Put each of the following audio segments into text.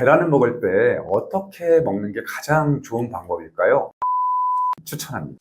계란을 먹을 때 어떻게 먹는 게 가장 좋은 방법일까요? 추천합니다.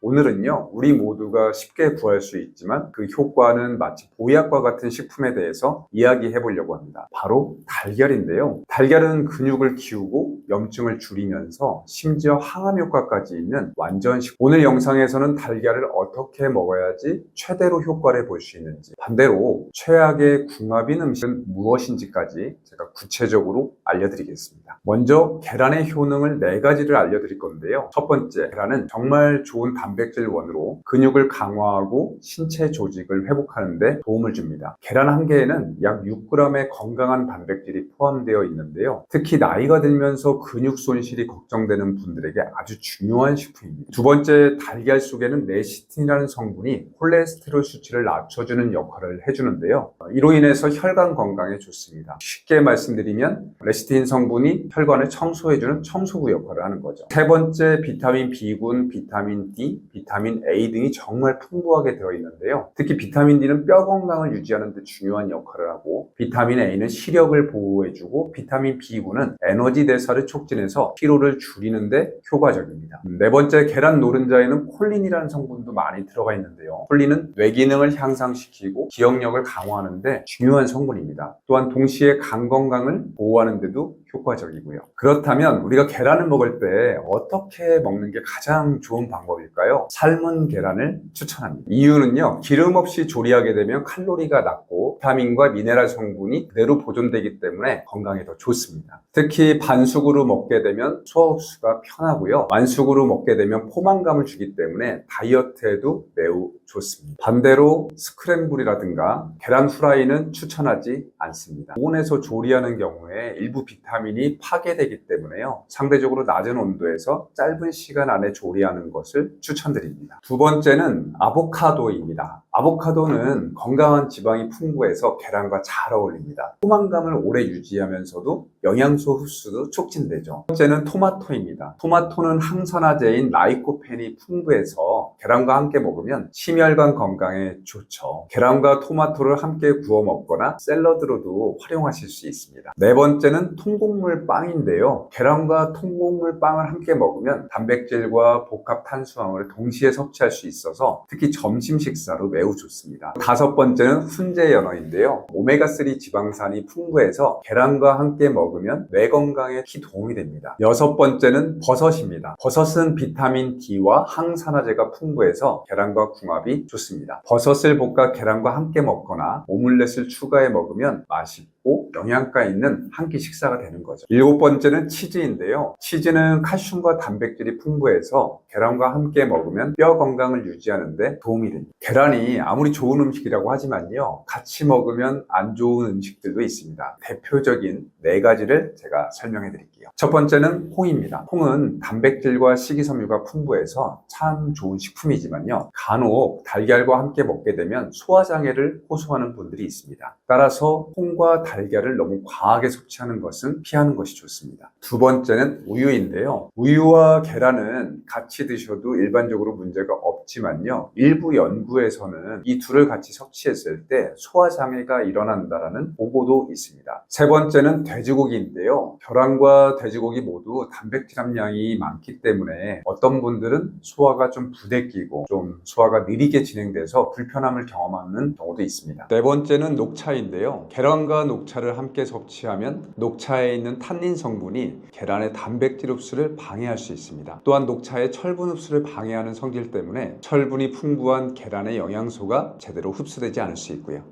오늘은요, 우리 모두가 쉽게 구할 수 있지만 그 효과는 마치 보약과 같은 식품에 대해서 이야기해 보려고 합니다. 바로 달걀인데요. 달걀은 근육을 키우고 염증을 줄이면서 심지어 항암 효과까지 있는 완전 식품. 오늘 영상에서는 달걀을 어떻게 먹어야지 최대로 효과를 볼 수 있는지, 반대로 최악의 궁합인 음식은 무엇인지까지 제가 구체적으로 알려드리겠습니다. 먼저 계란의 효능을 4가지를 알려드릴 건데요. 첫 번째, 계란은 정말 좋은 단백질 원으로 근육을 강화하고 신체 조직을 회복하는 데 도움을 줍니다. 계란 한 개에는 약 6g의 건강한 단백질이 포함되어 있는데요. 특히 나이가 들면서 근육 손실이 걱정되는 분들에게 아주 중요한 식품입니다. 두 번째, 달걀 속에는 레시틴이라는 성분이 콜레스테롤 수치를 낮춰주는 역할을 해주는데요. 이로 인해서 혈관 건강에 좋습니다. 쉽게 말씀드리면 레시틴 성분이 혈관을 청소해주는 청소부 역할을 하는 거죠. 세 번째, 비타민 B군, 비타민 D, 비타민 A 등이 정말 풍부하게 들어있는데요. 특히 비타민 D는 뼈 건강을 유지하는 데 중요한 역할을 하고, 비타민 A는 시력을 보호해주고, 비타민 B군은 에너지 대사를 촉진해서 피로를 줄이는 데 효과적입니다. 네 번째, 계란 노른자에는 콜린이라는 성분도 많이 들어가 있는데요. 콜린은 뇌기능을 향상시키고 기억력을 강화하는 데 중요한 성분입니다. 또한 동시에 간 건강을 보호하는 데도 효과적이고요. 그렇다면 우리가 계란을 먹을 때 어떻게 먹는 게 가장 좋은 방법일까요? 삶은 계란을 추천합니다. 이유는요, 기름 없이 조리하게 되면 칼로리가 낮고 비타민과 미네랄 성분이 그대로 보존되기 때문에 건강에 더 좋습니다. 특히 반숙으로 먹게 되면 소화 흡수가 편하고요, 완숙으로 먹게 되면 포만감을 주기 때문에 다이어트에도 매우 좋습니다. 반대로 스크램블이라든가 계란 후라이는 추천하지 않습니다. 오븐에서 조리하는 경우에 일부 비타민이 파괴되기 때문에요, 상대적으로 낮은 온도에서 짧은 시간 안에 조리하는 것을 추천드립니다. 두 번째는 아보카도입니다. 아보카도는 건강한 지방이 풍부해서 계란과 잘 어울립니다. 포만감을 오래 유지하면서도 영양소 흡수도 촉진되죠. 첫 번째는 토마토입니다. 토마토는 항산화제인 라이코펜이 풍부해서 계란과 함께 먹으면 심혈관 건강에 좋죠. 계란과 토마토를 함께 구워 먹거나 샐러드로도 활용하실 수 있습니다. 네 번째는 통곡물 빵인데요. 계란과 통곡물 빵을 함께 먹으면 단백질과 복합 탄수화물을 동시에 섭취할 수 있어서 특히 점심 식사로 매우 좋습니다. 다섯 번째는 훈제 연어인데요. 오메가3 지방산이 풍부해서 계란과 함께 먹으면 뇌 건강에 큰 도움이 됩니다. 여섯 번째는 버섯입니다. 버섯은 비타민 D와 항산화제가 풍부해서 계란과 궁합이 좋습니다. 버섯을 볶아 계란과 함께 먹거나 오믈렛을 추가해 먹으면 맛있고 영양가 있는 한 끼 식사가 되는 거죠. 일곱 번째는 치즈인데요. 치즈는 칼슘과 단백질이 풍부해서 계란과 함께 먹으면 뼈 건강을 유지하는 데 도움이 됩니다. 계란이 아무리 좋은 음식이라고 하지만요, 같이 먹으면 안 좋은 음식들도 있습니다. 대표적인 4가지를 제가 설명해 드릴게요. 첫 번째는 콩입니다. 콩은 단백질과 식이섬유가 풍부해서 참 좋은 식품이지만요, 간혹 달걀과 함께 먹게 되면 소화장애를 호소하는 분들이 있습니다. 따라서 콩과 달걀을 너무 과하게 섭취하는 것은 피하는 것이 좋습니다. 두 번째는 우유인데요. 우유와 계란은 같이 드셔도 일반적으로 문제가 없지만요, 일부 연구에서는 이 둘을 같이 섭취했을 때 소화장애가 일어난다는 보고도 있습니다. 세 번째는 돼지고기인데요. 계란과 돼지고기 모두 단백질 함량이 많기 때문에 어떤 분들은 소화가 좀 부대끼고 좀 소화가 느리게 진행돼서 불편함을 경험하는 경우도 있습니다. 네 번째는 녹차인데요. 계란과 녹차를 함께 섭취하면 녹차에 있는 탄닌 성분이 계란의 단백질 흡수를 방해할 수 있습니다. 또한 녹차의 철분 흡수를 방해하는 성질 때문에 철분이 풍부한 계란의 영양소가 제대로 흡수되지 않을 수 있고요.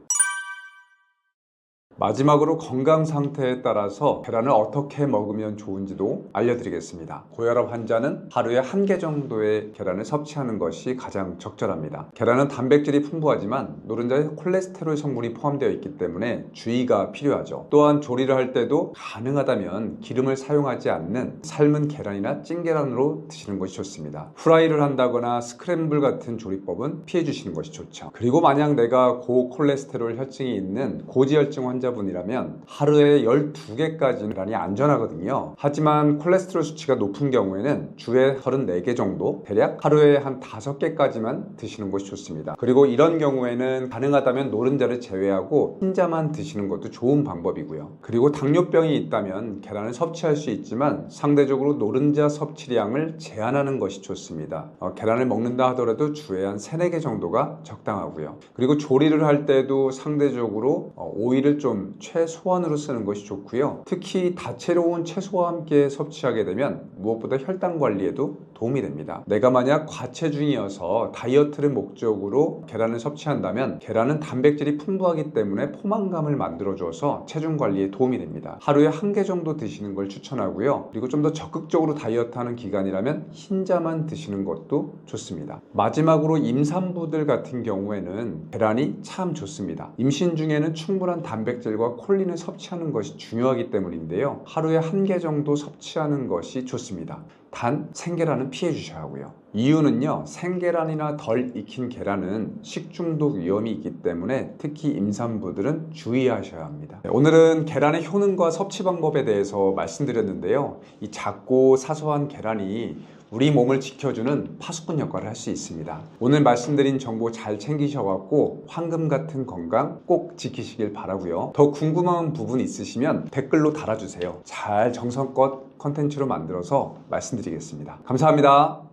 마지막으로 건강 상태에 따라서 계란을 어떻게 먹으면 좋은지도 알려드리겠습니다. 고혈압 환자는 하루에 1개 정도의 계란을 섭취하는 것이 가장 적절합니다. 계란은 단백질이 풍부하지만 노른자에 콜레스테롤 성분이 포함되어 있기 때문에 주의가 필요하죠. 또한 조리를 할 때도 가능하다면 기름을 사용하지 않는 삶은 계란이나 찐 계란으로 드시는 것이 좋습니다. 후라이를 한다거나 스크램블 같은 조리법은 피해 주시는 것이 좋죠. 그리고 만약 내가 고콜레스테롤 혈증이 있는 고지혈증 환자 환자분이라면 하루에 12개까지는 계란이 안전하거든요. 하지만 콜레스테롤 수치가 높은 경우에는 주에 34개 정도, 대략 하루에 한 5개까지만 드시는 것이 좋습니다. 그리고 이런 경우에는 가능하다면 노른자를 제외하고 흰자만 드시는 것도 좋은 방법이고요. 그리고 당뇨병이 있다면 계란을 섭취할 수 있지만 상대적으로 노른자 섭취량을 제한하는 것이 좋습니다. 계란을 먹는다 하더라도 주에 한 3, 4개 정도가 적당하고요. 그리고 조리를 할 때도 상대적으로 오일을 좀 최소한으로 쓰는 것이 좋고요. 특히 다채로운 채소와 함께 섭취하게 되면 무엇보다 혈당 관리에도 도움이 됩니다. 내가 만약 과체중이어서 다이어트를 목적으로 계란을 섭취한다면 계란은 단백질이 풍부하기 때문에 포만감을 만들어줘서 체중 관리에 도움이 됩니다. 하루에 1개 정도 드시는 걸 추천하고요. 그리고 좀 더 적극적으로 다이어트하는 기간이라면 흰자만 드시는 것도 좋습니다. 마지막으로 임산부들 같은 경우에는 계란이 참 좋습니다. 임신 중에는 충분한 단백질과 콜린을 섭취하는 것이 중요하기 때문인데요. 하루에 1개 정도 섭취하는 것이 좋습니다. 단 생계란은 피해 주셔야 하고요. 이유는요, 생계란이나 덜 익힌 계란은 식중독 위험이 있기 때문에 특히 임산부들은 주의하셔야 합니다. 오늘은 계란의 효능과 섭취 방법에 대해서 말씀드렸는데요. 이 작고 사소한 계란이 우리 몸을 지켜주는 파수꾼 역할을 할 수 있습니다. 오늘 말씀드린 정보 잘 챙기셔갖고 황금 같은 건강 꼭 지키시길 바라고요. 더 궁금한 부분 있으시면 댓글로 달아주세요. 잘 정성껏 컨텐츠로 만들어서 말씀드리겠습니다. 감사합니다.